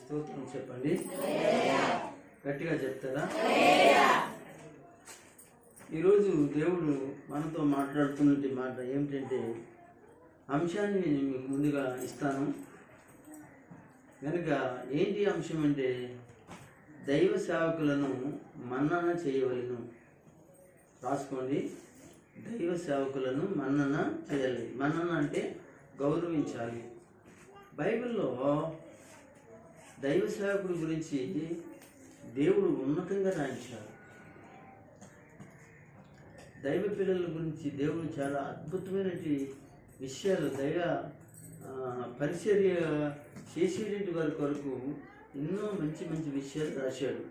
స్తోత్రం చెప్పండి, గట్టిగా చెప్తారా? ఈరోజు దేవుడు మనతో మాట్లాడుతున్న మాట ఏమిటంటే, అంశాన్ని నేను మీకు ముందుగా ఇస్తాను. కనుక ఏంటి అంశం అంటే, దైవ సేవకులను మన్నన చేయవలెను. రాసుకోండి, దైవ సేవకులను మన్నన చేయాలి. మన్నన అంటే గౌరవించాలి. బైబిల్లో దైవ సేవకుడి గురించి దేవుడు ఉన్నతంగా రాయించాడు. దైవ పిల్లల గురించి దేవుడు చాలా అద్భుతమైన విషయాలు, దైవ పరిచర్య చేసేటువంటి వారి కొరకు ఎన్నో మంచి మంచి విషయాలు రాశాడు.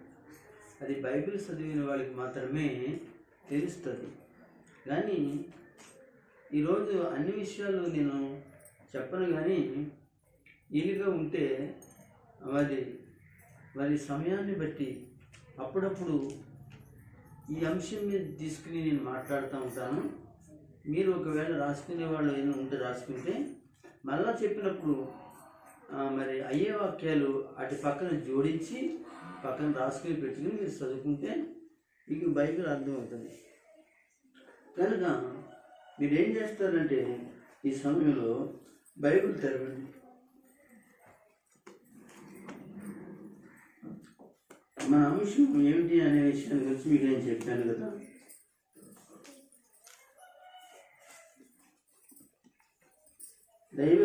అది బైబిల్ చదివిన వాళ్ళకి మాత్రమే తెలుస్తుంది. కానీ ఈరోజు అన్ని విషయాలు నేను చెప్పను, కానీ వీలుగా ఉంటే మరి సమయాన్ని బట్టి అప్పుడప్పుడు ఈ అంశం మీద తీసుకుని నేను మాట్లాడుతూ ఉంటాను. మీరు ఒకవేళ రాసుకునే వాళ్ళు ఏమైనా ఉంటే రాసుకుంటే, మళ్ళా చెప్పినప్పుడు మరి అయ్యే వాక్యాలు అటు పక్కన జోడించి పక్కన రాసుకుని పెట్టుకుని మీరు చదువుకుంటే మీకు బైబిల్ అర్థమవుతుంది. కనుక మీరు ఏం చేస్తారంటే, ఈ సమయంలో బైబిల్ తెరవండి. మన అంశం ఏమిటి అనే విషయాన్ని గురించి మీకు నేను చెప్పాను కదా. దైవ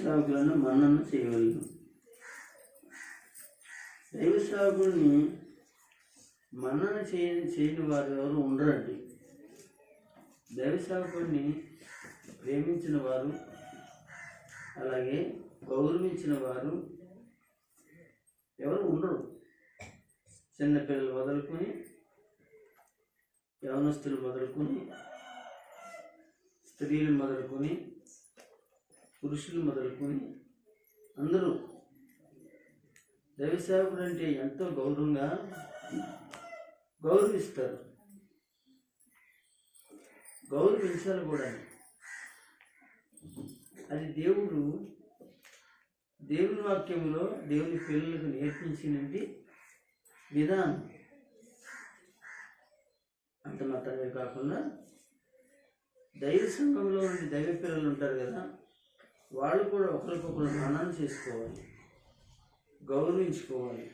సేవకులను మన్నన చేయవలను. దైవ సేవకుడిని మన్నన చేయని వారు ఎవరు ఉండరండి. దైవ సేవకుడిని ప్రేమించిన వారు, అలాగే గౌరవించిన వారు ఎవరు ఉండరు. చిన్నపిల్లలు మొదలుకొని, యవనస్తులు మొదలుకొని, స్త్రీలు మొదలుకొని, పురుషులు మొదలుకొని అందరూ దైవ సేవకుడు అంటే ఎంతో గౌరవంగా గౌరవిస్తారు. గౌరవించాలి కూడా. అది దేవుని వాక్యంలో దేవుని పిల్లలకు నేర్పించినటువంటి విధానం. అంత మాత్రమే కాకుండా దైవ సంఘంలో నుండి దైవ పిల్లలు ఉంటారు కదా, వాళ్ళు కూడా ఒకరికొకరు మన్నన చేసుకోవాలి, గౌరవించుకోవాలి.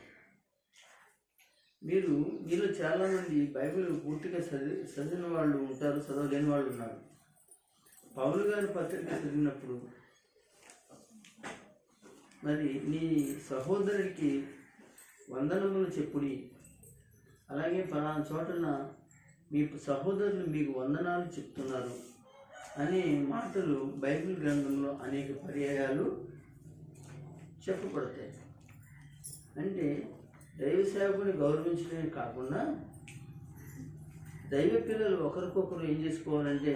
మీలో చాలామంది బైబిల్ పూర్తిగా చదివిన వాళ్ళు ఉంటారు, చదవలేని వాళ్ళు ఉన్నారు. పౌలు గారి పత్రిక చదివినప్పుడు మరి నీ సహోదరుడికి వందనములు చెప్పుడి, అలాగే పలానా చోటన మీ సహోదరులు మీకు వందనాలు చెప్తున్నారు అనే మాటలు బైబిల్ గ్రంథంలో అనేక పర్యాయాలు చెప్పబడతాయి. అంటే దైవ సేవకుని గౌరవించడమే కాకుండా దైవ పిల్లలు ఒకరికొకరు ఏం చేసుకోవాలంటే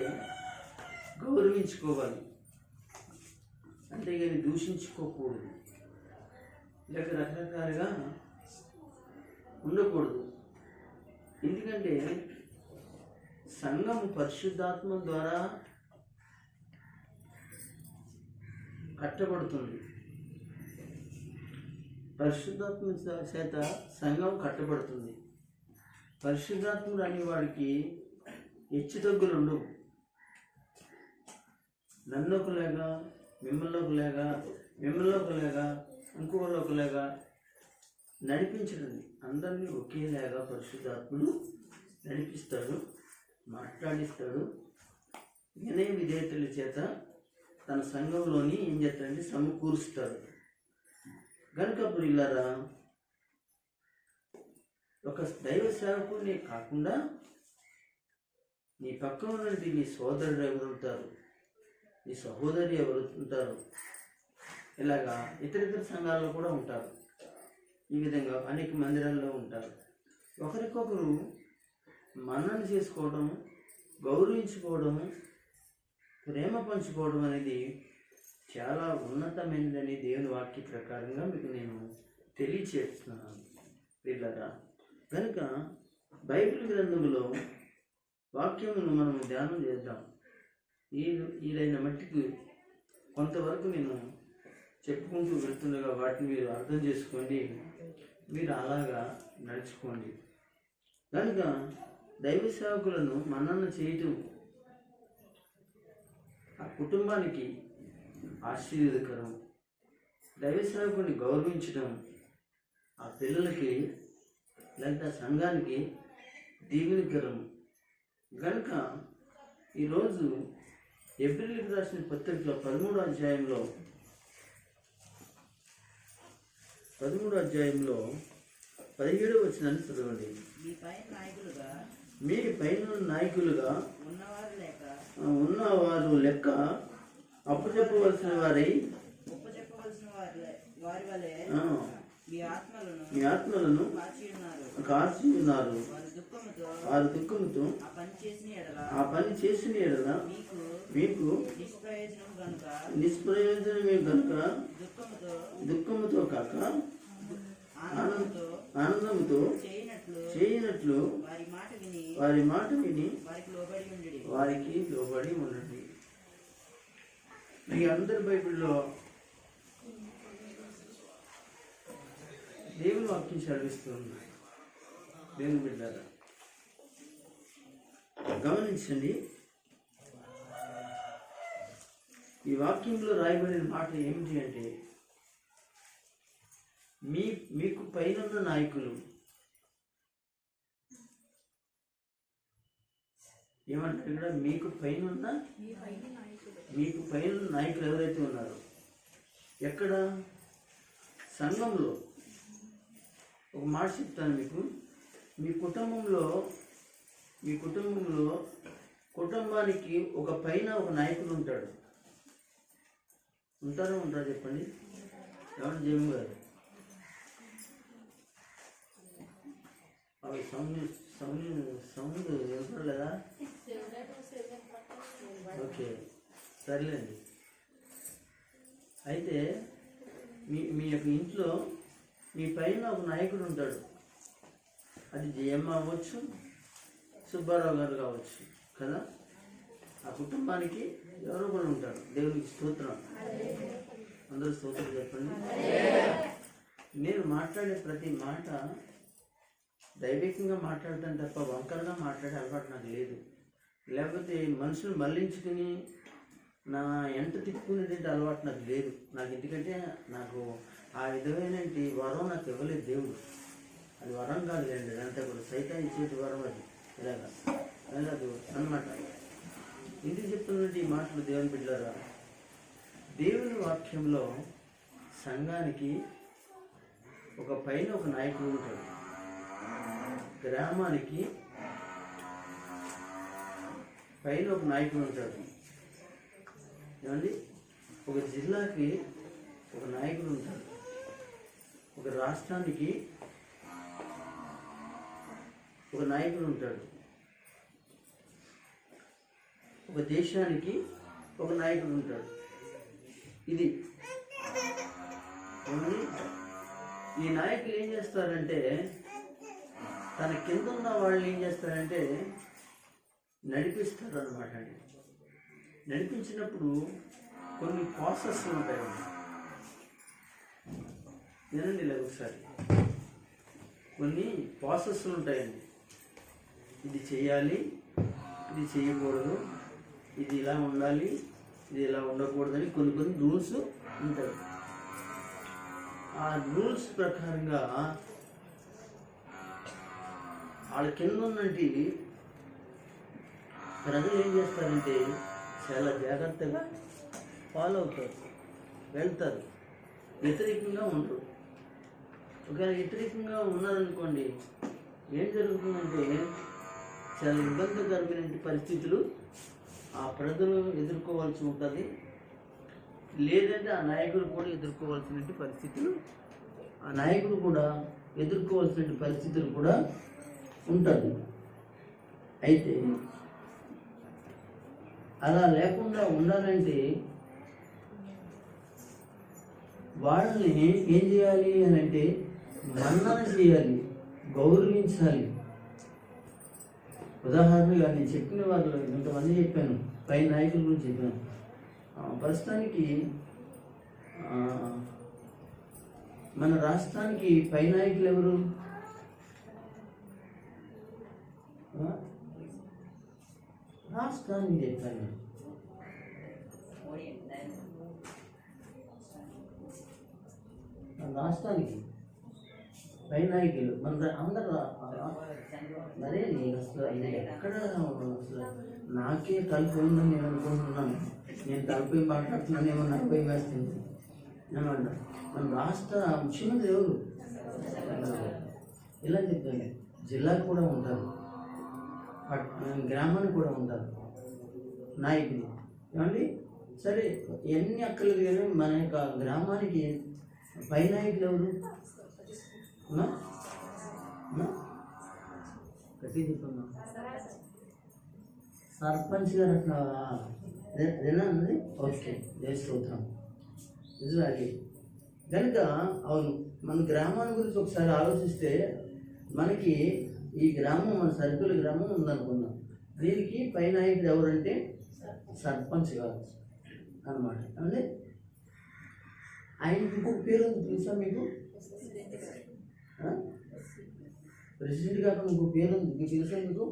గౌరవించుకోవాలి. అంతేగాని దూషించుకోకూడదు, లేక రకరకాలుగా ఉండకూడదు. ఎందుకంటే సంఘం పరిశుద్ధాత్మ ద్వారా కట్టబడుతుంది. పరిశుద్ధాత్మ చేత సంఘం కట్టబడుతుంది. పరిశుద్ధాత్ముడు అనేవాడికి హెచ్చుతగ్గులు ఉండవు. నన్నొకలాగా, మిమ్మల్ని ఒకలాగా, ఇంకొకలాగా నడిపించడండి. అందరినీ ఒకేలాగా పరిశుద్ధాత్ముడు నడిపిస్తాడు, మాట్లాడిస్తాడు. వినయ విధేయతల చేత తన సంఘంలోని ఏం చేస్తాడంటే సమకూరుస్తాడు. కనుక అప్పుడు ఇలారా ఒక దైవ సేవకుని కాకుండా నీ పక్కన ఉన్నటువంటి నీ సోదరుడు ఎవరు ఉంటారు, నీ సహోదరి ఎవరు ఉంటారు, ఇలాగా ఇతర సంఘాల్లో కూడా ఉంటారు. ఈ విధంగా అనేక మందిరాల్లో ఉంటారు. ఒకరికొకరు మన్నన చేసుకోవడం, గౌరవించుకోవడం, ప్రేమ పంచుకోవడం అనేది చాలా ఉన్నతమైనదని దేవుని వాక్య ప్రకారంగా మీకు నేను తెలియచేస్తున్నాను పిల్లరా. కనుక బైబిల్ గ్రంథంలో వాక్యమును మనం ధ్యానం చేద్దాం. ఈలైన మట్టికి కొంతవరకు నేను చెప్పుకుంటూ వెళ్తుండగా వాటిని మీరు అర్థం చేసుకోండి, మీరు అలాగా నడుచుకోండి. కనుక దైవ సేవకులను మన్నన చేయటం ఆ కుటుంబానికి ఆశీర్వాదకరం. దైవ సేవకుని గౌరవించడం ఆ పిల్లలకి లేదా సంఘానికి దీవెనకరం. కనుక ఈరోజు ఎబ్రిల్కి రాసిన పత్రికలో 13వ అధ్యాయంలో 17వ వచనాన్ని చదవండి. మీ పైన నాయకులుగా ఉన్నవారు లెక్క అప్పచెప్పవలసిన వారై మీ ఆత్మలను కాచి ఉన్నారు. వారు దుఃఖముతో ఆ పని చేసిన ఎడల మీకు నిష్ప్రయోజనమే గనుక దుఃఖముతో కాక ఆనందముతో చేయనట్లు వారి మాట విని వారికి లోబడి ఉండండి. మీ అందరి బైబిల్లో దేవుని వాక్యం చదివిస్తుంది. దేవుని బిడ్డలారా గమనించండి, ఈ వాక్యంలో రాయబడిన మాట ఏమిటి అంటే మీకు పైన నాయకులు ఏమంటారు ఇక్కడ, మీకు పైన నాయకులు ఎవరైతే ఉన్నారో ఎక్కడ సంఘంలో. ఒక మాట చెప్తాను మీకు, మీ కుటుంబంలో కుటుంబానికి ఒక పైన ఒక నాయకుడు ఉంటాడు. ఉంటారా చెప్పండి. ఎవరు జేమ్ గారు అవి సౌండ్ వినపడలేదా? ఓకే సరేలేండి. అయితే మీ యొక్క ఇంట్లో మీ పైన ఒక నాయకుడు ఉంటాడు. అది జయమ్మ అవ్వచ్చు, సుబ్బారావు గారు కావచ్చు కదా. ఆ కుటుంబానికి ఎవరో కూడా ఉంటారు. దేవునికి స్తోత్రం. అందరూ స్తోత్రం చెప్పండి. నేను మాట్లాడే ప్రతి మాట దైవికంగా మాట్లాడతాను తప్ప వంకరగా మాట్లాడే అలవాటు నాకు లేదు. లేకపోతే మనుషులు మళ్ళించుకుని నా ఎంట తిప్పుకునేటువంటి అలవాటు నాకు లేదు. నాకు ఎందుకంటే నాకు ఆ విధమైన వరం నాకు ఇవ్వలేదు దేవుడు. అది వరం కాదులేండి, అదంతా కూడా సైతం ఇచ్చేటి వరం. అది ఇలాగా అలాగే అన్నమాట. ఎందుకు చెప్తున్నట్టు ఈ మాటలు దేవుని బిడ్డలారా, దేవుని వాక్యంలో సంఘానికి ఒక పైన ఒక నాయకుడు ఉంటాడు. గ్రామానికి పైన ఒక నాయకుడు ఉంటాడు. ఏమండి, ఒక జిల్లాకి ఒక నాయకుడు ఉంటాడు. ఒక రాష్ట్రానికి ఒక నాయకుడు ఉంటాడు. ఒక దేశానికి ఒక నాయకుడు ఉంటాడు. ఇది ఈ నాయకులు ఏం చేస్తారంటే, తన కింద ఉన్న వాళ్ళు ఏం చేస్తారంటే నడిపిస్తారు అన్నమాట. నడిపించినప్పుడు కొన్ని ప్రాసెస్లు ఉంటాయండి. వినండి ఇలా ఒకసారి. కొన్ని ప్రాసెస్లు ఉంటాయండి. ఇది చేయాలి, ఇది చేయకూడదు, ఇది ఇలా ఉండాలి, ఇది ఇలా ఉండకూడదని కొన్ని రూల్స్ ఉంటాయి. ఆ రూల్స్ ప్రకారంగా వాళ్ళ కింద ఉన్నటి ప్రజలు ఏం చేస్తారంటే చాలా జాగ్రత్తగా ఫాలో అవుతారు, వెళ్తారు, వ్యతిరేకంగా ఉండరు. ఒకవేళ వ్యతిరేకంగా ఉన్నారనుకోండి, ఏం జరుగుతుందంటే చాలా ఇబ్బందికరమైన పరిస్థితులు ఆ ప్రజలు ఎదుర్కోవాల్సి ఉంటుంది. లేదంటే ఆ నాయకుడు కూడా ఎదుర్కోవాల్సిన పరిస్థితులు కూడా ఉంటుంది. అయితే అలా లేకుండా ఉండాలంటే వాళ్ళని ఏం చేయాలి అని అంటే మన్నన చేయాలి, గౌరవించాలి. ఉదాహరణగా నేను చెప్పిన వాళ్ళు ఇంతమంది చెప్పాను, పై నాయకుల గురించి చెప్పాను. ప్రస్తుతానికి మన రాష్ట్రానికి పై నాయకులు ఎవరు? రాష్ట్రానికి చెప్పాను, రాష్ట్రానికి పై నాయకులు మన అందరు. మరే అసలు ఇది ఎక్కడ అసలు నాకే తలపోయిందని నేను అనుకుంటున్నాను. నేను తలపోయి మాట్లాడుతున్నానేమో నాకు భయం వేస్తుంది. నేను అంట మన రాష్ట్ర ముఖ్యమంత్రి ఎవరు? ఇలా చెప్పాను. జిల్లాకు కూడా ఉంటారు, గ్రామానికి కూడా ఉంటారు నాయకులు. ఏమండి సరే ఎన్ని అక్కర్లేదు కానీ మన యొక్క గ్రామానికి పై నాయకులు ఎవరు? గట్టి చెప్తున్నా, సర్పంచ్ గారు అట్లా అదేనా అన్నది. ఓకే, స్తోత్రం. నిజమే. కనుక అవును, మన గ్రామాల గురించి ఒకసారి ఆలోచిస్తే మనకి ఈ గ్రామం, మన సరుకుల గ్రామం ఉందనుకున్నాం. దీనికి పై నాయకుడు ఎవరంటే సర్పంచ్ గారు అన్నమాట. అంటే ఆయనకి ఇంకొక పేరు ఉంది తెలుసా మీకు? ప్రెసిడెంట్ కాకుండా ఇంకో పేరు ఉంది, మీకు తెలుసా మీకు?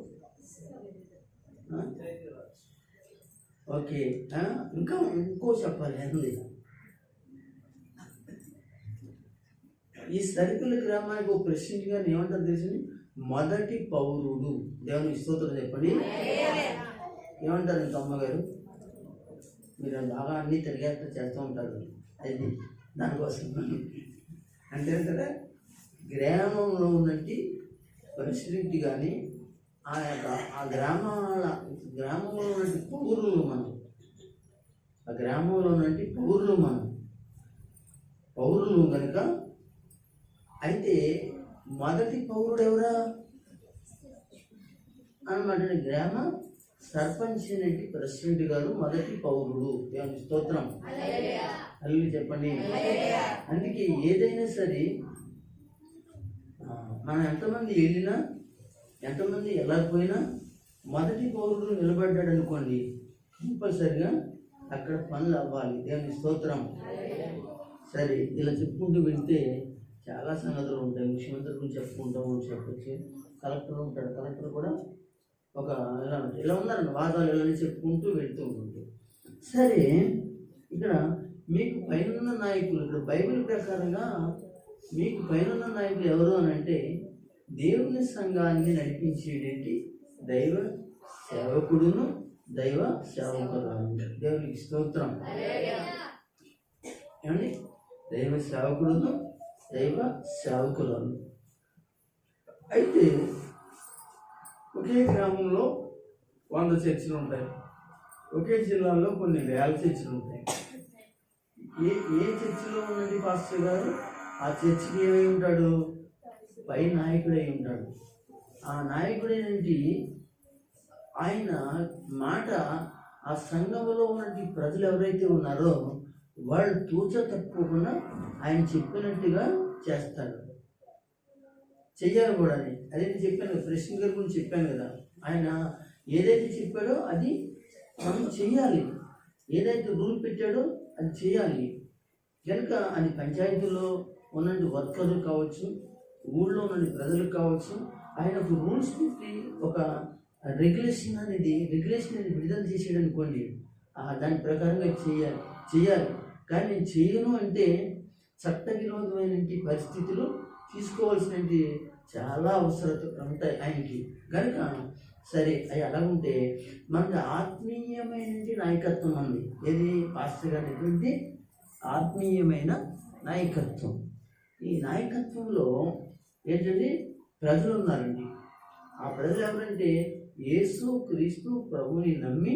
ఓకే, ఇంకో చెప్పాలి అంది. ఈ సరుకుల గ్రామానికి ఒక ప్రెసిడెంట్ గారిని ఏమంటారు తెలిసింది? మొదటి పౌరుడు. దేవుని స్తోత్రం చెప్పండి. ఏమంటారు అమ్మగారు? మీరు బాగా అన్ని తిరిగేస్తా చేస్తూ ఉంటారు. అది దానికోసం అంటే కదా, గ్రామంలో ఉన్నట్టు ప్రెసిడెంట్ కానీ ఆ గ్రామంలో ఉన్నట్టు పౌరులు మనం, ఆ గ్రామంలో ఉన్నట్టు పౌరులు కనుక. అయితే మొదటి పౌరుడు ఎవరా అన్నమాట? గ్రామ సర్పంచ్ అనేటి ప్రెసిడెంట్ గారు మొదటి పౌరుడు. స్తోత్రం, అల్లు చెప్పండి. అందుకే ఏదైనా సరే మనం ఎంతమంది వెళ్ళినా, ఎంతమంది వెళ్ళకపోయినా మొదటి పౌరుడు నిలబడ్డాడు అనుకోండి, కంపల్సరిగా అక్కడ పనులు అవ్వాలి. దేవుని స్తోత్రం. సరే, ఇలా చెప్పుకుంటూ వెళ్తే చాలా సంగతులు ఉంటాయి. ముఖ్యమంత్రి గురించి చెప్పుకుంటాము, చెప్పచ్చు. కలెక్టర్ ఉంటాడు, కలెక్టర్ కూడా ఒక ఇలా ఉన్నారండి, వాదాలు ఇలా చెప్పుకుంటూ వెళ్తూ ఉంటుంది. సరే, ఇక్కడ మీకు పైన నాయకులు, ఇక్కడ బైబిల్ ప్రకారంగా మీకు పైన నాయకులు ఎవరు అని అంటే దేవుని సంఘాన్ని నడిపించేటువంటి దైవ సేవకుడును దైవ సేవకురాలు. దేవునికి స్తోత్రం. ఏమండి? దైవ సేవకుడును దైవ సేవకురాలు. అయితే ఒకే గ్రామంలో 100 చర్చిలు ఉంటాయి, ఒకే జిల్లాలో కొన్ని వేల చర్చిలు ఉంటాయి. ఏ చర్చిలో ఉన్నది పాస్టర్ గారు? ఆ చర్చికి ఏమై ఉంటాడు? పై నాయకుడై ఉంటాడు. ఆ నాయకుడైనటి ఆయన మాట ఆ సంఘంలో ఉన్నటువంటి ప్రజలు ఎవరైతే ఉన్నారో వాళ్ళు తూచ తప్పకుండా ఆయన చెప్పినట్టుగా చేస్తాడు, చెయ్యాలి కూడా. అదే చెప్పాను, ప్రెసిడెంట్ గారి గురించి చెప్పాను కదా. ఆయన ఏదైతే చెప్పాడో అది మనం చెయ్యాలి, ఏదైతే రూల్ పెట్టాడో అది చేయాలి. కనుక అది పంచాయతీలో ఉన్నటువంటి వర్కర్లు కావచ్చు, ఊళ్ళో ఉన్న ప్రజలకు కావచ్చు, ఆయన ఒక రూల్స్ పెట్టి ఒక రెగ్యులేషన్ అనేది విడుదల చేసాడు అనుకోండి, దాని ప్రకారంగా చేయాలి. కానీ నేను చేయను అంటే చట్ట విరోధమైన పరిస్థితులు తీసుకోవాల్సిన చాలా అవసరతలు ఉంటాయి ఆయనకి కనుక. సరే, అవి అలా ఉంటే మనకి ఆత్మీయమైన నాయకత్వం ఉంది. ఏది పాస్టర్ గారు ఎటువంటి ఆత్మీయమైన నాయకత్వం. ఈ నాయకత్వంలో ఏంటంటే ప్రజలు ఉన్నారండి. ఆ ప్రజలు ఎవరంటే యేసు క్రీస్తు ప్రభుని నమ్మి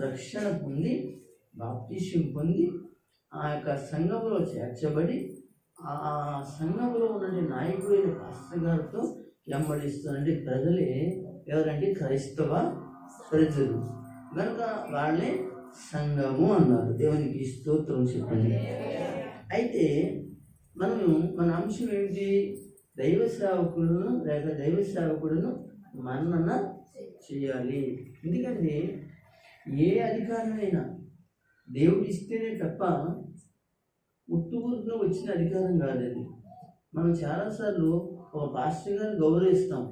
రక్షణ పొంది బాప్తిస్యం పొంది ఆ యొక్క సంఘంలో చేర్చబడి ఆ సంఘంలో ఉన్న నాయకుడైన పాస్టర్ గారితో వెంబడిస్తున్నటువంటి ప్రజలే ఎవరంటే క్రైస్తవ ప్రజలు. కనుక వాళ్ళే సంఘము అన్నారు. దేవునికి స్తోత్రం చెప్పండి. అయితే మన అంశం ఏంటి? దైవ సేవకుడును మన్నన చేయాలి. ఎందుకంటే ఏ అధికారమైనా దేవుడు ఇస్తేనే తప్ప ఉట్టుగురులో వచ్చిన అధికారం కాదండి. మనం చాలాసార్లు ఒక పాస్టర్ గారిని గౌరవిస్తాం.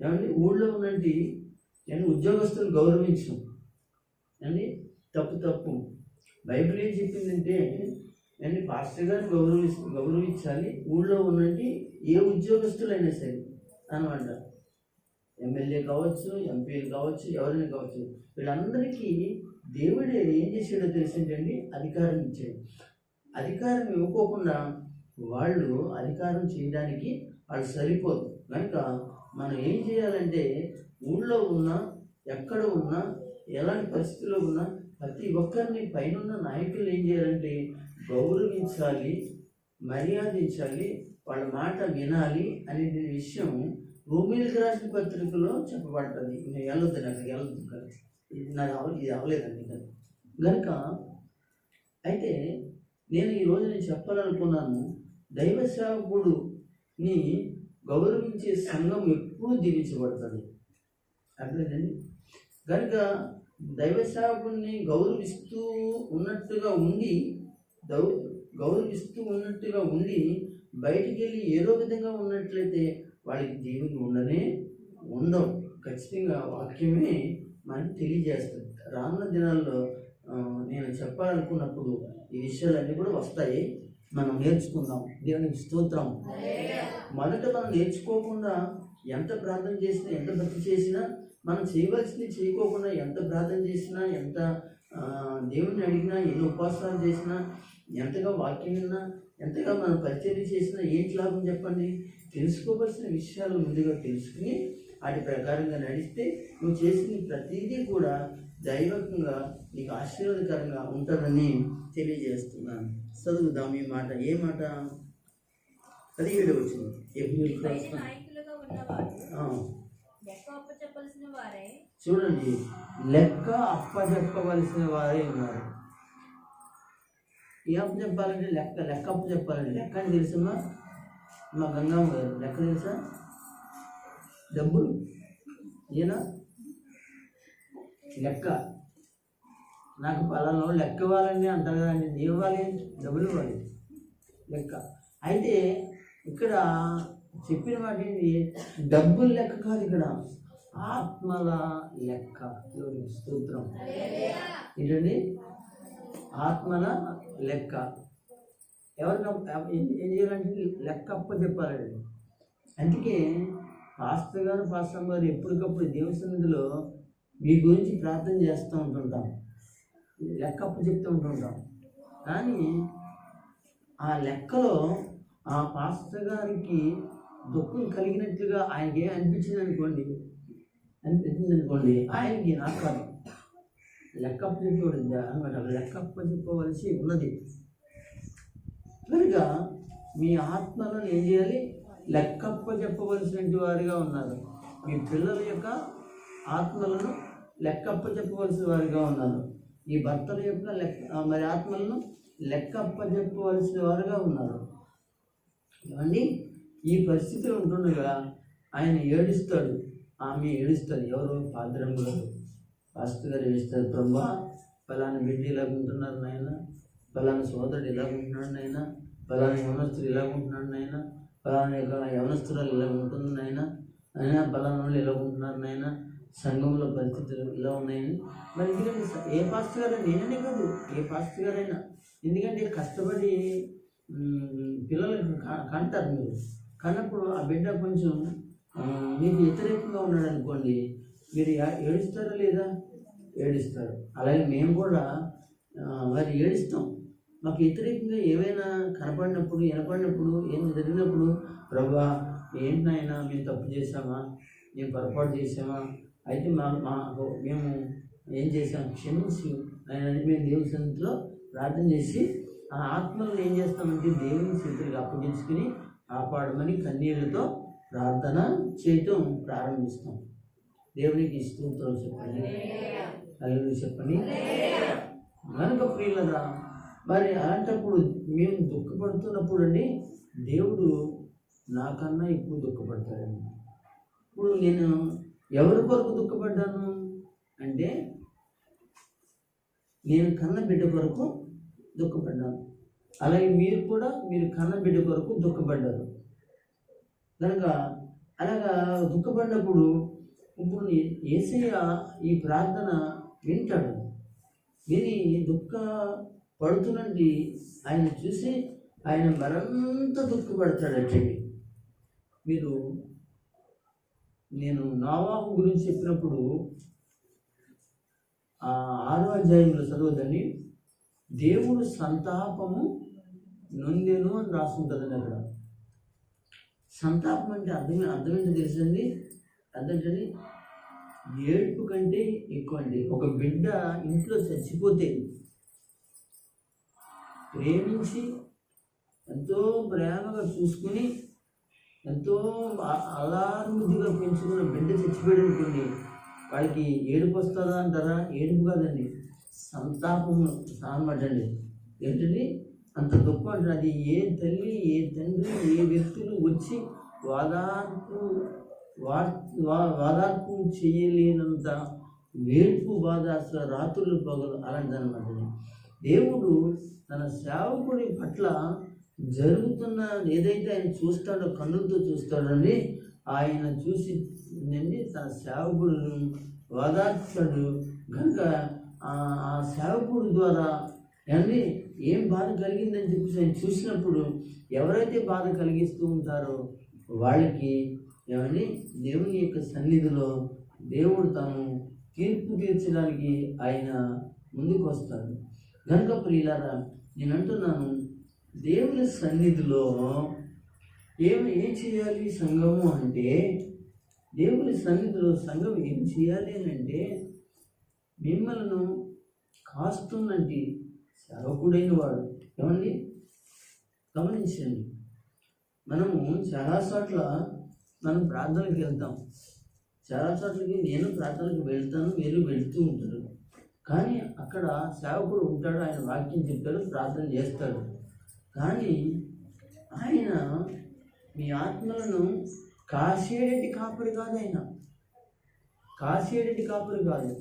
ఏమండి, ఊళ్ళో ఉన్నంటి ఉద్యోగస్తులను గౌరవించం అండి. తప్పు. బైబిల్ ఏం చెప్పిందంటే అండి, పాస్టర్ గారిని గౌరవించాలి. ఊళ్ళో ఉన్నంటి ఏ ఉద్యోగస్తులైనా సరే అనమాట. ఎమ్మెల్యే కావచ్చు, ఎంపీలు కావచ్చు, ఎవరైనా కావచ్చు, వీళ్ళందరికీ దేవుడే ఏం చేసాడో తెలిసిందండి, అధికారం ఇచ్చాడు. అధికారం ఇవ్వకోకుండా వాళ్ళు అధికారం చేయడానికి వాళ్ళు సరిపోదు. కనుక మనం ఏం చేయాలంటే ఊళ్ళో ఉన్నా, ఎక్కడ ఉన్నా, ఎలాంటి పరిస్థితుల్లో ఉన్నా ప్రతి ఒక్కరిని పైన నాయకులు ఏం చేయాలంటే గౌరవించాలి, మర్యాదించాలి, వాళ్ళ మాట వినాలి అనే విషయం రోమీయులకు రాసిన పత్రికలో చెప్పబడుతుంది. నేను వెళ్ళొద్దు, అక్కడికి వెళ్ళొద్దు కదా, ఇది అవ్వలేదండి కనుక. అయితే నేను చెప్పాలనుకున్నాను, దైవ సేవకుడుని గౌరవించే సంఘం ఎప్పుడూ దీవించబడుతుంది. అట్లేదండి. కనుక దైవ సేవకుడిని గౌరవిస్తూ ఉన్నట్టుగా ఉండి బయటికి వెళ్ళి ఏదో విధంగా ఉన్నట్లయితే వాళ్ళకి దేవుని ఉండవు. ఖచ్చితంగా వాక్యమే మనకి తెలియజేస్తుంది. రానున్న దినాల్లో నేను చెప్పాలనుకున్నప్పుడు ఈ విషయాలన్నీ కూడా వస్తాయి. మనం నేర్చుకుందాం. దేవునికి స్తోత్రం. మొదట మనం నేర్చుకోకుండా ఎంత ప్రార్థన చేసినా, ఎంత భక్తి చేసినా, మనం చేయవలసింది చేయకోకుండా ఎంత ప్రార్థన చేసినా, ఎంత దేవుడిని అడిగినా, ఎన్ని ఉపవాసాలు చేసినా, ఎంతగా వాక్యం విన్నా, ఎంతగా మనం పరిచర్య చేసినా ఏంటి లాభం చెప్పండి? తెలుసుకోవలసిన విషయాలు ముందుగా తెలుసుకుని వాటి ప్రకారంగా నడిస్తే నువ్వు చేసిన ప్రతిదీ కూడా దైవకంగా నీకు ఆశీర్వాదకరంగా ఉంటుందని తెలియజేస్తున్నాను. చదువుదాం ఈ మాట. ఏ మాట? 17 వచ్చింది. చూడండి, లెక్క అప్పచెప్పవలసిన వారే ఉన్నారు. ఏ అప్పు చెప్పాలంటే లెక్క అప్పు చెప్పాలంటే లెక్క అని తెలుసమ్మా? మా గంగమ్మ గారు లెక్క తెలుసా? డబ్బులు ఈయన లెక్క నాకు పలానా లెక్క ఇవ్వాలండి అంటారు కదండి. ఇవ్వాలి, డబ్బులు ఇవ్వాలి, లెక్క. అయితే ఇక్కడ చెప్పిన మాట ఏంటి? డబ్బుల లెక్క కాదు, ఇక్కడ ఆత్మల లెక్క. స్తోత్రం. ఏంటండి? ఆత్మల లెక్క. ఎవరికి ఏం చేయాలంటే లెక్క అప్ప చెప్పాలండి. అందుకే పాస్టర్ గారు ఎప్పటికప్పుడు దేవుని సన్నిధిలో మీ గురించి ప్రార్థన చేస్తూ ఉంటుంటాం, లెక్క అప్పు చెప్తూ ఉంటుంటాం. కానీ ఆ లెక్కలో ఆ పాస్టర్ గారికి దుఃఖం కలిగినట్లుగా ఆయనకి అనిపించింది అనుకోండి, ఆయనకి నాకు కాదు లెక్క అప్పు చెప్పేవాడు అనమాట. లెక్క అప్పు చెప్పవలసి ఉన్నది. కనుక మీ ఆత్మలను ఏం చేయాలి? లెక్కప్ప చెప్పవలసిన వారిగా ఉన్నారు. మీ పిల్లల యొక్క ఆత్మలను లెక్కప్ప చెప్పవలసిన వారిగా ఉన్నారు. ఈ భర్తల యొక్క మరి ఆత్మలను లెక్కప్ప చెప్పవలసిన వారుగా ఉన్నారు. ఏమండి, ఈ పరిస్థితులు ఉంటుండగా ఆయన ఏడుస్తాడు, ఆమె ఏడుస్తుంది. ఎవరు? పాత్రమ్మ గారు, పాస్టర్ గారు ఏడుస్తారు. ప్రభా, ఫలానా బిడ్డ ఇలాగుంటున్నారు నాయన, ఫలానా సోదరుడు ఇలాగుంటున్నాడు నాయన, ఫలానా యవనస్తుడు ఇలాగుంటున్నాడు నాయన, ఫలానా యవనస్తురాలు ఇలా ఉంటుంది నాయన, అయినా ఫలానా వాళ్ళు ఇలా ఉంటున్నారు నాయన, సంఘంలో పరిస్థితులు ఇలా ఉన్నాయని. మరి ఎందుకంటే ఏ పాస్టర్ గారు, నేననే కాదు, ఏ పాస్టర్ గారైనా, ఎందుకంటే కష్టపడి పిల్లలకి కంటారు. మీరు కన్నప్పుడు ఆ బిడ్డ కొంచెం మీకు వ్యతిరేకంగా ఉన్నాడు అనుకోండి, మీరు ఏడుస్తారా లేదా? ఏడుస్తారు. అలాగే మేము కూడా మరి ఏడుస్తాం. మాకు వ్యతిరేకంగా ఏవైనా కనపడినప్పుడు, వినపడినప్పుడు, ఏం జరిగినప్పుడు, ప్రభువా ఏంటి నాయనా మేము తప్పు చేసామా, మేము పొరపాటు చేసామా, అయితే మేము ఏం చేసాం క్షమించి ఆయన మేము దేవుని సన్నిధిలో ప్రార్థన చేసి ఆ ఆత్మలను ఏం చేస్తామంటే దేవుని చేతులకు అప్పగించుకుని కాపాడమని కన్నీళ్ళతో ప్రార్థన చేయటం ప్రారంభిస్తాం. దేవునికి స్తోత్రం చెప్పండి, హల్లెలూయా చెప్పండి. కనుక ప్రియులరా, మరి అలాంటప్పుడు మేము దుఃఖపడుతున్నప్పుడు అండి దేవుడు నాకన్నా ఎక్కువ దుఃఖపడతాడండి. ఇప్పుడు నేను ఎవరి కొరకు దుఃఖపడ్డాను అంటే నేను కన్న బిడ్డ కొరకు దుఃఖపడ్డాను. అలాగే మీరు కూడా మీరు కన్న బిడ్డ కొరకు దుఃఖపడ్డారు. కనుక అలాగా దుఃఖపడినప్పుడు ఇప్పుడు యేసయ్య ఈ ప్రార్థన వింటాడు. విని దుఃఖపడుతున్నది ఆయన చూసి ఆయన మరింత దుఃఖపడతాడంటే. మీరు నేను నోవాహు గురించి చెప్పినప్పుడు 6వ అధ్యాయంలో చదవదండి, దేవుడు సంతాపము నొందెను అని రాస్తుంటుందండి. అక్కడ సంతాపం అంటే అర్థం ఏంటో తెలుసండి? అర్థంటండి ఏడుపు కంటే ఎక్కువ అండి. ఒక బిడ్డ ఇంట్లో చచ్చిపోతే ప్రేమించి ఎంతో ప్రేమగా చూసుకుని ఎంతో అల్లారుముద్దుగా పెంచుకున్న బిడ్డ చచ్చిపోయాడు అనుకోండి, వాళ్ళకి ఏడుపు వస్తుందా అంటారా? ఏడుపు కాదండి, సంతాపము అనమాట అండి. ఏంటండి అంత దుఃఖం అంటారు. అది ఏ తల్లి ఏ తండ్రి ఏ వ్యక్తులు వచ్చి వాదార్పు చేయలేనంత వేర్పు బాధ, అసలు రాత్రులు పగలు అలాంటిది అనమాట. దేవుడు తన సేవకుడి పట్ల జరుగుతున్న ఏదైతే ఆయన చూస్తాడో, కన్నులతో చూస్తాడండి, ఆయన చూసి తన సేవకుడును ఓదార్చాడు. కనుక ఆ సేవకుడి ద్వారా ఏమండి ఏం బాధ కలిగిందని చెప్పి ఆయన చూసినప్పుడు ఎవరైతే బాధ కలిగిస్తూ ఉంటారో వాళ్ళకి ఏమండి దేవుని యొక్క సన్నిధిలో దేవుడు తాను తీర్పు తీర్చడానికి ఆయన ముందుకు వస్తాడు. కనుక ప్రియులారా, నేను అంటున్నాను, దేవుని సన్నిధిలో ఏం చేయాలి సంఘము అంటే, దేవుని సన్నిధిలో సంఘం ఏం చేయాలి అని అంటే, మిమ్మల్ని కాస్తున్నట్టు సేవకుడైన వాడు. ఏమండి గమనించండి, మనము చాలా చోట్ల మనం ప్రార్థనకి వెళ్తాం. చాలా చోట్లకి నేను ప్రార్థనకు వెళ్తాను, మీరు వెళ్తూ ఉంటారు. కానీ అక్కడ సేవకుడు ఉంటాడు, ఆయన వాక్యం చెప్తాడు, ప్రార్థన చేస్తాడు. కానీ ఆయన మీ ఆత్మలను కాసేటి కాపరి కాదు. ఆయన కాసేటి కాపరి కాదు.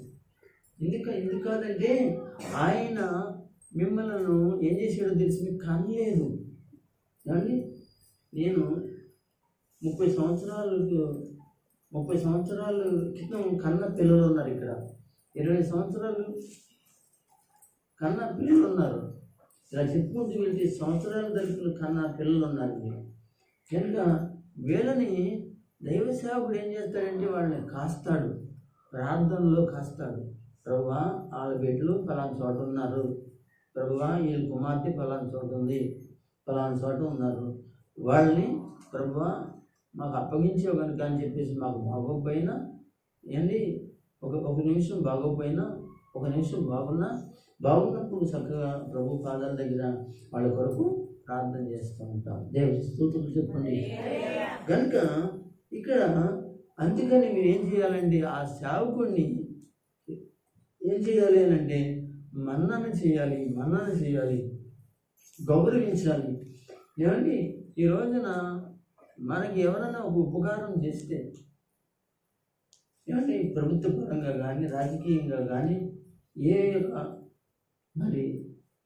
ఎందుకు కాదంటే ఆయన మిమ్మల్ని ఏం చేసాడో తెలిసి మీకు కనలేదు. ఏమండి నేను 30 సంవత్సరాల క్రితం కన్న పిల్లలు ఉన్నారు ఇక్కడ. 20 సంవత్సరాలు కన్న పిల్లలు ఉన్నారు. ఇలా చెప్పుకుంటూ వెళ్తే సంవత్సరాల తరపున కన్న పిల్లలు ఉన్నారు. కనుక వీళ్ళని దైవ సేవకుడు ఏం చేస్తాడంటే వాళ్ళని కాస్తాడు, ప్రార్థనలో కాస్తాడు. ప్రభువా వాళ్ళ బిడ్డలు ఫలానా చోట ఉన్నారు, ప్రభువా వీళ్ళ కుమార్తె ఫలానా చోట ఉంది, ఫలానా చోట ఉన్నారు, వాళ్ళని ప్రభువా మాకు అప్పగించావు కనుక అని చెప్పేసి మాకు బాగోకపోయినా ఏంటి ఒక నిమిషం బాగోకపోయినా, ఒక నిమిషం బాగున్నప్పుడు చక్కగా ప్రభు పాదాల దగ్గర వాళ్ళ కొరకు ప్రార్థన చేస్తూ ఉంటాం. దేవుని స్తుతులు చెప్పండి. కనుక ఇక్కడ అందుకని మీరు ఏం చేయాలంటే ఆ సేవకుడిని ఏం చేయాలి అని అంటే మన్నన చేయాలి, గౌరవించాలి. ఏమండి ఈ రోజున మనకి ఎవరైనా ఒక ఉపకారం చేస్తే, ఏమంటే ప్రభుత్వ పరంగా కానీ రాజకీయంగా కానీ ఏ మరి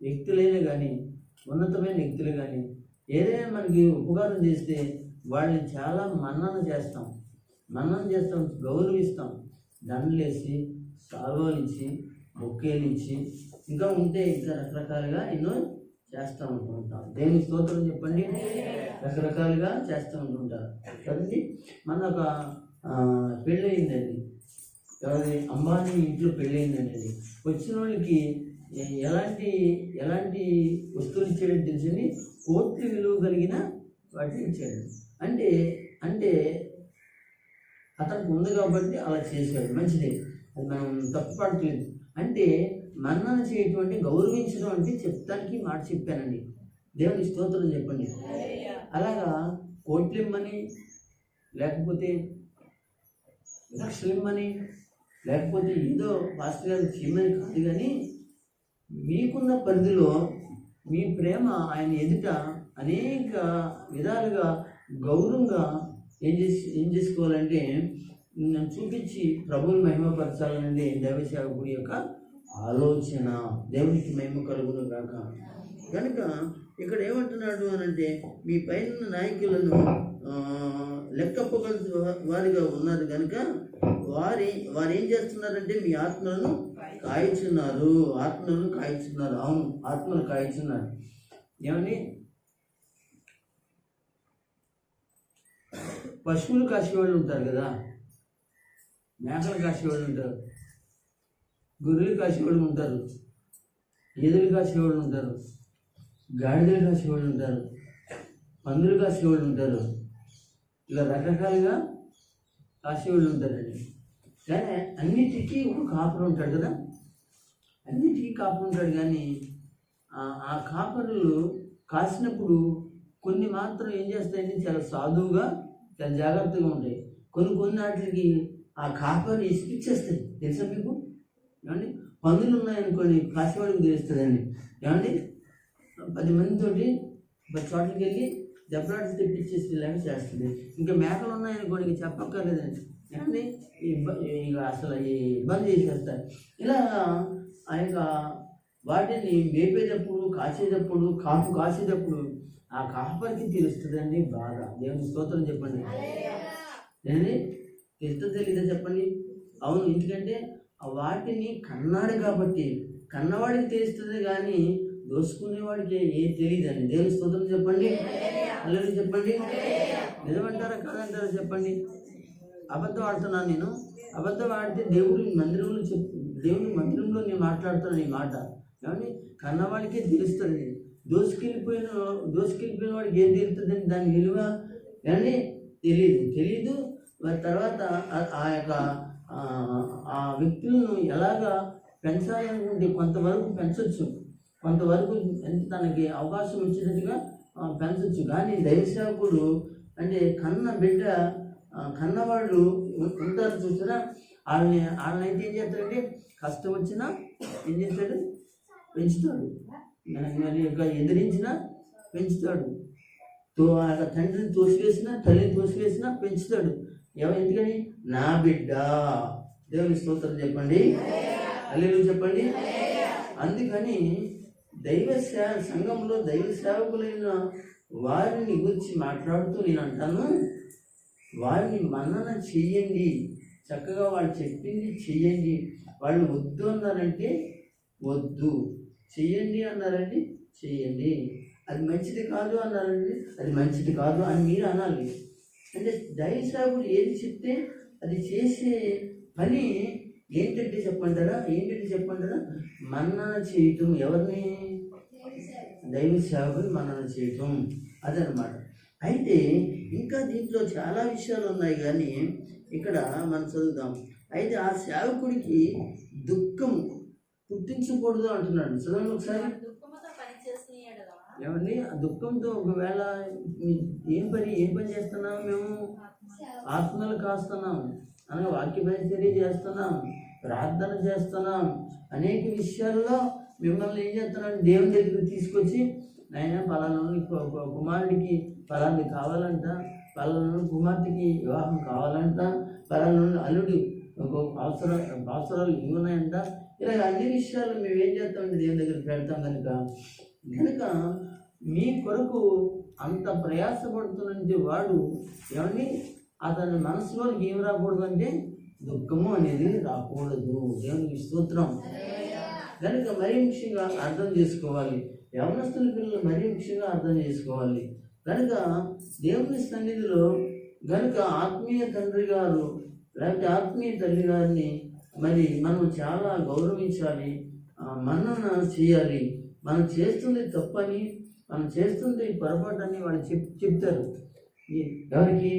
వ్యక్తులైనా కానీ ఉన్నతమైన వ్యక్తులు కానీ ఏదైనా మనకి ఉపకారం చేస్తే వాళ్ళని చాలా మన్నన చేస్తాం, గౌరవిస్తాం. దండలేసి, సాల్వాలు ఇచ్చి, బొక్కేలు ఇచ్చి, ఇంకా ఉంటే ఇంకా రకరకాలుగా ఎన్నో చేస్తూ ఉంటుంటారు. దేవుని స్తోత్రం చెప్పండి. రకరకాలుగా చేస్తూ ఉంటుంటారు కదండి. మన ఒక పెళ్ళయిందండి, ఎవరి అంబానీ ఇంట్లో పెళ్ళయిందండి. వచ్చిన వాళ్ళకి ఎలాంటి వస్తువులు ఇచ్చాడని తెలిసింది, కోట్ల విలువ కలిగిన వాటిని ఇచ్చాడు. అంటే అతనికి ఉంది కాబట్టి అలా చేశాడు, మంచిదే, అది మనం తప్పుపడట్లేదు. అంటే మన్నన చేయటం అంటే గౌరవించడం అంటే చెప్తానికి మాట చెప్పానండి. దేవుని స్తోత్రం చెప్పండి. అలాగా కోట్లిమ్మని, లేకపోతే లక్షలిమ్మని, లేకపోతే ఏదో పాస్టర్ గారు చేయమని కాదు, కానీ మీకున్న పరిధిలో మీ ప్రేమ ఆయన ఎదుట అనేక విధాలుగా గౌరవంగా ఏం చేసుకోవాలంటే చూపించి ప్రభువుని మహిమపరచాలనండి దైవ సేవకుడి యొక్క ఆలోచన. దేవునికి మహిమ కలుగును గాక. కనుక ఇక్కడ ఏమంటున్నాడు అనంటే, మీ పైన నాయకులను లెక్కప్పగల వారిగా ఉన్నారు కనుక వారు ఏం చేస్తున్నారంటే మీ ఆత్మలను కాయిచున్నారు. అవును, ఆత్మను కాయిచున్నారు. ఏమని? పశువులు కాసేవాళ్ళు ఉంటారు కదా, మేకలు కాసేవాళ్ళు ఉంటారు, గొర్రెలు కాసేవాళ్ళు ఉంటారు, గేదెలు కాసేవాళ్ళు ఉంటారు, గాడిదలు కాసేవాళ్ళు ఉంటారు, పందులు కాసేవాళ్ళు ఉంటారు, ఇలా రకరకాలుగా కాసేవాళ్ళు ఉంటారండి. కానీ అన్నిటికీ ఒక కాపరు ఉంటాడు కదా, అన్నిటికీ కాపరు ఉంటాడు. కానీ ఆ కాపరులు కాసినప్పుడు కొన్ని మాత్రం ఏం చేస్తాయంటే చాలా సాధువుగా, చాలా జాగ్రత్తగా ఉంటాయి. కొన్ని వాటికి ఆ కాపరు ఇసుకిచ్చేస్తాయి. తెలుసా మీకు? ఏమండి, పందులు ఉన్నాయనుకోండి, కాసేవాడికి తెలుస్తుందండి. ఏమండి, 10 మందితోటి 10 చోట్లకి వెళ్ళి దెబ్బలాట్లు తెప్పించేసి ఇలాంటి చేస్తుంది. ఇంకా మేకలు ఉన్నాయనుకోండి, చెప్పక్కర్లేదండి. ఏమండి, ఇక అసలు ఈ ఇబ్బంది చేసేస్తారు. ఇలా ఆ యొక్క వాటిని మేపేటప్పుడు, కాసేటప్పుడు, కాసేటప్పుడు ఆ కాపరికి తెలుస్తుందండి బాధ. దేవుని స్తోత్రం చెప్పండి. ఏంటి తెలుస్తుందో తెలీదా చెప్పండి? అవును, ఎందుకంటే వాటిని కన్నాడు కాబట్టి కన్నవాడికి తెలుస్తుంది, కానీ దోసుకునేవాడికి ఏం తెలియదండి. దేవుని స్తోత్రం చెప్పండి. అల్లరి చెప్పండి. నిజమంటారా కాదంటారా చెప్పండి? అబద్ధం ఆడుతున్నాను నేను. అబద్ధం ఆడితే దేవుడి మందిరంలో నేను మాట్లాడుతున్నాను ఈ మాట. ఏమండి, కన్నవాడికే తెలుస్తుంది. దోసుకెళ్ళిపోయిన వాడికి ఏం తెలుస్తుందండి? దాని విలువ ఏమండి తెలీదు. తర్వాత ఆ యొక్క ఆ వ్యక్తులను ఎలాగా పెంచాలనుకుంటే కొంతవరకు పెంచవచ్చు, కొంతవరకు తనకి అవకాశం ఇచ్చినట్టుగా పెంచవచ్చు. కానీ దైవసేవకుడు అంటే కన్నవాళ్ళు ఉంటారు చూసారా, వాళ్ళనైతే ఏం చేస్తాడంటే కష్టం వచ్చినా ఏం చేస్తాడు? పెంచుతాడు. మరి ఎదిరించినా పెంచుతాడు. ఆ యొక్క తండ్రిని తోసివేసినా, తల్లిని తోసివేసినా పెంచుతాడు. ఎందుకని? నా బిడ్డ. దేవుని స్తోత్రం చెప్పండి. హల్లెలూయా చెప్పండి. అందుకని సంఘంలో దైవ సేవకులైన వారిని గురించి మాట్లాడుతూ నేను అంటాను, వారిని మన్నన చెయ్యండి. చక్కగా వాళ్ళు చెప్పింది చెయ్యండి. వాళ్ళు వద్దు అన్నారంటే వద్దు, చెయ్యండి అన్నారండి చెయ్యండి. అది మంచిది కాదు అన్నారండి అది మంచిది కాదు అని మీరు అనాలి. అంటే దైవ సేవకుడు ఏది చెప్తే అది చేసే పని ఏంటంటే చెప్పంటారా? మన్నన చేయటం. ఎవరిని? దైవ సేవకుని మన్నన చేయటం, అదనమాట. అయితే ఇంకా దీంట్లో చాలా విషయాలు ఉన్నాయి, కానీ ఇక్కడ మనం చదువుదాం. అయితే ఆ సేవకుడికి దుఃఖం పుట్టించకూడదు అంటున్నాడు. చదవండి ఒకసారి. ఏమండి, ఆ దుఃఖంతో ఒకవేళ ఏం పని చేస్తున్నాం? మేము ఆత్మలు కాస్తున్నాం, అనగా వాక్య పరిచర్య చేస్తున్నాం, ప్రార్థన చేస్తున్నాం, అనేక విషయాల్లో మిమ్మల్ని ఏం చేస్తున్నాం? దేవుని దగ్గరికి తీసుకొచ్చి, నాయన పలానా కుమారుడికి పలాంటి కావాలంట, పలానా కుమార్తెకి వివాహం కావాలంట, పలానా అల్లుడి అవసరాలు ఇవి ఉన్నాయంట. ఇలాగ అన్ని విషయాలు మేము ఏం చేస్తామంటే దేవుని దగ్గరికి పెడతాం. కనుక మీ కొరకు అంత ప్రయాసపడుతున్నటువంటి వాడు ఏమండి, అతని మనసులోకి ఏం రాకూడదు అంటే దుఃఖము అనేది రాకూడదు. దేవునికి స్తోత్రం. కనుక మరీ ముఖ్యంగా అర్థం చేసుకోవాలి. యవనస్తుల పిల్లలు మరీ ముఖ్యంగా అర్థం చేసుకోవాలి. కనుక దేవుని సన్నిధిలో కనుక ఆత్మీయ తండ్రి గారు లేకపోతే ఆత్మీయ తల్లి గారిని మరి మనం చాలా గౌరవించాలి, మన్నన చేయాలి. మనం చేస్తుంది తప్పని, మనం చేస్తుంది పొరపాటని వాళ్ళు చెప్తారు. ఎవరికి?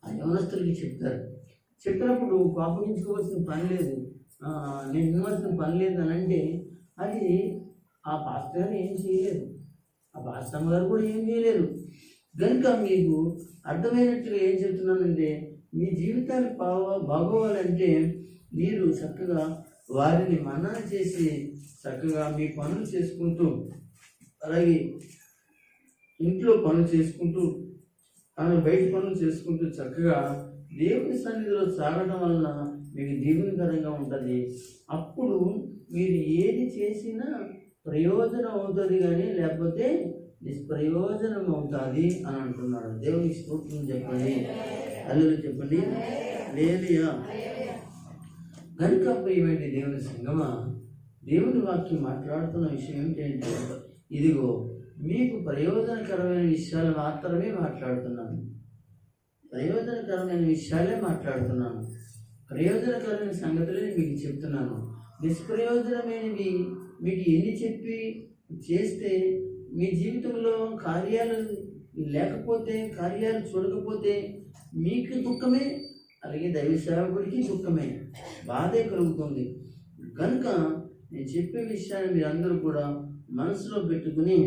ఆ యవనస్తులకి చెప్తారు. చెప్పినప్పుడు కోపగించుకోవాల్సిన పని లేదు, నేను వినవలసిన పని లేదు అని అంటే అది ఆ పాస్టర్ గారు ఏం చేయలేరు, ఆ పాస్టర్ గారు కూడా ఏం చేయలేరు. కనుక మీకు అర్థమైనట్టుగా ఏం చెప్తున్నానంటే, మీ జీవితాలు బాగోవాలంటే మీరు చక్కగా వారిని మన్నన చేసి చక్కగా మీ పనులు చేసుకుంటూ, అలాగే ఇంట్లో పనులు చేసుకుంటూ, బయట పనులు చేసుకుంటూ చక్కగా దేవుని సన్నిధిలో సాగడం వలన మీకు దీవెనకరంగా ఉంటుంది. అప్పుడు మీరు ఏది చేసినా ప్రయోజనం అవుతుంది కానీ లేకపోతే నిష్ప్రయోజనం అవుతుంది అని అంటున్నాడు. దేవునికి స్తోత్రం చెప్పండి, హల్లెలూయా చెప్పండి, హల్లెలూయా. కనుక ప్రియమైన దేవుని సంగమా, దేవుని వాక్యం మాట్లాడుతున్న విషయం ఏంటంటే, ఇదిగో మీకు ప్రయోజనకరమైన విషయాలు మాత్రమే మాట్లాడుతున్నాను, ప్రయోజనకరమైన విషయాలే మాట్లాడుతున్నాను, ప్రయోజనకరమైన సంగతులే మీకు చెప్తున్నాను. నిష్ప్రయోజనమైనవి మీకు ఎన్ని చెప్పి చేస్తే మీ జీవితంలో కార్యాలు లేకపోతే, కార్యాలు చూడకపోతే మీకు దుఃఖమే, అలాగే దైవ సేవకుడికి దుఃఖమే, బాధే కలుగుతుంది. కనుక నేను చెప్పే విషయాన్ని మీరు అందరూ కూడా మనసులో పెట్టుకుని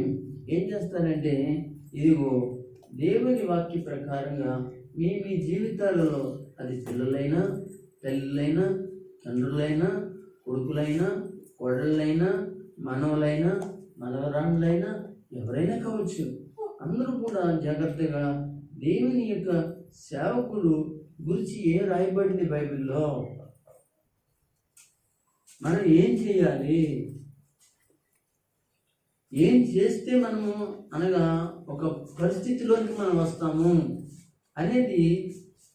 ఏం చేస్తారంటే, ఇదిగో దేవుని వాక్య ప్రకారంగా మీ మీ జీవితాలలో, అది పిల్లలైనా, తల్లులైనా, తండ్రులైనా, కొడుకులైనా, కోడళ్ళైనా, మనవలైనా, మనవరాళ్ళైనా, ఎవరైనా కావచ్చు, అందరూ కూడా జాగ్రత్తగా దేవుని యొక్క సేవకుడు గురించి ఏం రాయబడింది బైబిల్లో, మనం ఏం చేయాలి, ఏం చేస్తే మనము అనగా ఒక పరిస్థితిలోకి మనం వస్తాము అనేది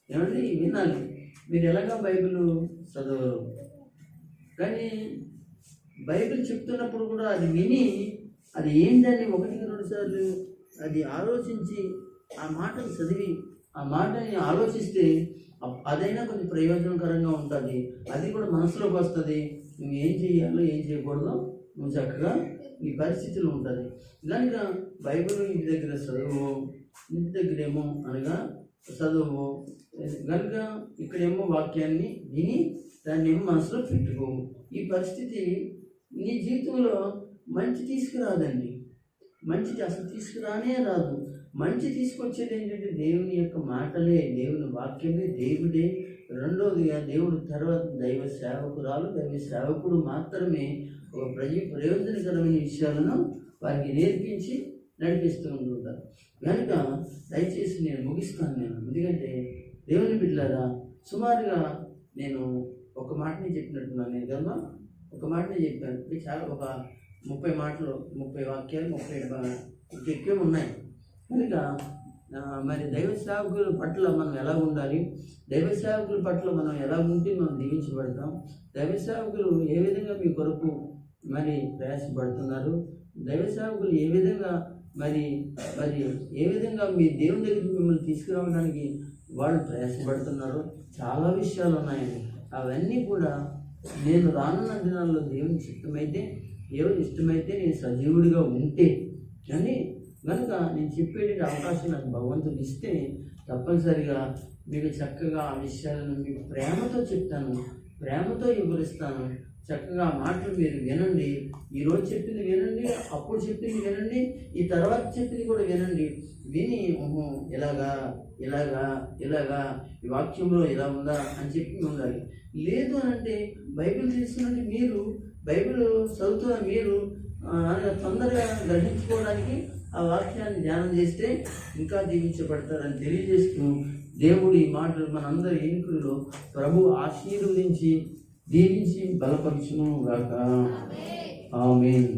ఏమంటే వినాలి. మీరు ఎలాగా బైబిల్ చదవరు, కానీ బైబిల్ చెప్తున్నప్పుడు కూడా అది విని అది ఏంటని 1-2 సార్లు అది ఆలోచించి ఆ మాటను చదివి ఆ మాటని ఆలోచిస్తే అదైనా కొంచెం ప్రయోజనకరంగా ఉంటుంది. అది కూడా మనసులోకి వస్తుంది. నువ్వు ఏం చేయాలో ఏం చేయకూడదో నువ్వు చక్కగా ఈ పరిస్థితులు ఉంటుంది. కనుక బైబిల్ ఇంటి దగ్గర చదువు, ఇంటి దగ్గరేమో అనగా చదువు, కనుక ఇక్కడేమో వాక్యాన్ని విని దాన్ని ఏమో మనసులో పెట్టుకో. ఈ పరిస్థితి నీ జీవితంలో మంచి తీసుకురాదండి, మంచి అసలు తీసుకురానే రాదు. మంచి తీసుకొచ్చేది ఏంటంటే దేవుని యొక్క మాటలే, దేవుని వాక్యమే, దేవుడే. రెండవదిగా దేవుడు తర్వాత దైవ సేవకురాలు, దైవ సేవకుడు మాత్రమే ఒక ప్రయోజనకరమైన విషయాలను వారికి నేర్పించి నడిపిస్తూ ఉంటుంటారు. కనుక దయచేసి నేను ముగిస్తాను. ఎందుకంటే దేవుని బిడ్డలారా, సుమారుగా నేను ఒక మాటని చెప్పినట్టున్నాను. నేను కదా ఒక మాటని చెప్పాను, చాలా ఒక 30 మాటలు, 30 వాక్యాలు, 30 ఎక్కువ ఉన్నాయి. కనుక మరి దైవ సేవకుల పట్ల మనం ఎలా ఉండాలి, దైవ సేవకుల పట్ల మనం ఎలా ఉంటే మనం దీవించబడతాం, దైవ సేవకులు ఏ విధంగా మీ కొరకు మరి ప్రయాసపడుతున్నారు, దైవ సేవకులు ఏ విధంగా మరి ఏ విధంగా మీ దేవుని దగ్గరికి మిమ్మల్ని తీసుకురావడానికి వాళ్ళు ప్రయాసపడుతున్నారు, చాలా విషయాలు ఉన్నాయండి. అవన్నీ కూడా నేను రానున్న దినాల్లో దేవుని ఇష్టమైతే నేను సజీవుడిగా ఉంటే కానీ కనుక నేను చెప్పేటి అవకాశం నాకు భగవంతుడు ఇస్తే తప్పనిసరిగా మీకు చక్కగా ఆ విషయాలను మీకు ప్రేమతో చెప్తాను, ప్రేమతో వివరిస్తాను. చక్కగా మాటలు మీరు వినండి. ఈరోజు చెప్పింది వినండి, అప్పుడు చెప్పింది వినండి, ఈ తర్వాత చెప్పింది కూడా వినండి. విని ఇలాగా ఇలాగా ఇలాగా ఈ వాక్యంలో ఇలా ఉందా అని చెప్పి ఉండాలి. లేదు అని అంటే బైబిల్ తీసుకున్నట్టు మీరు బైబిల్ చదువుతున్న మీరు తొందరగా గ్రహించుకోవడానికి ఆ వాక్యాన్ని ధ్యానం చేస్తే ఇంకా దీవించబడతారని తెలియజేస్తూ దేవుడు ఈ మాటలు మనందరి ఎన్నికల్లో ప్రభు ఆశీర్వదించి దీవించి బలపరచును గాక. ఆమేన్.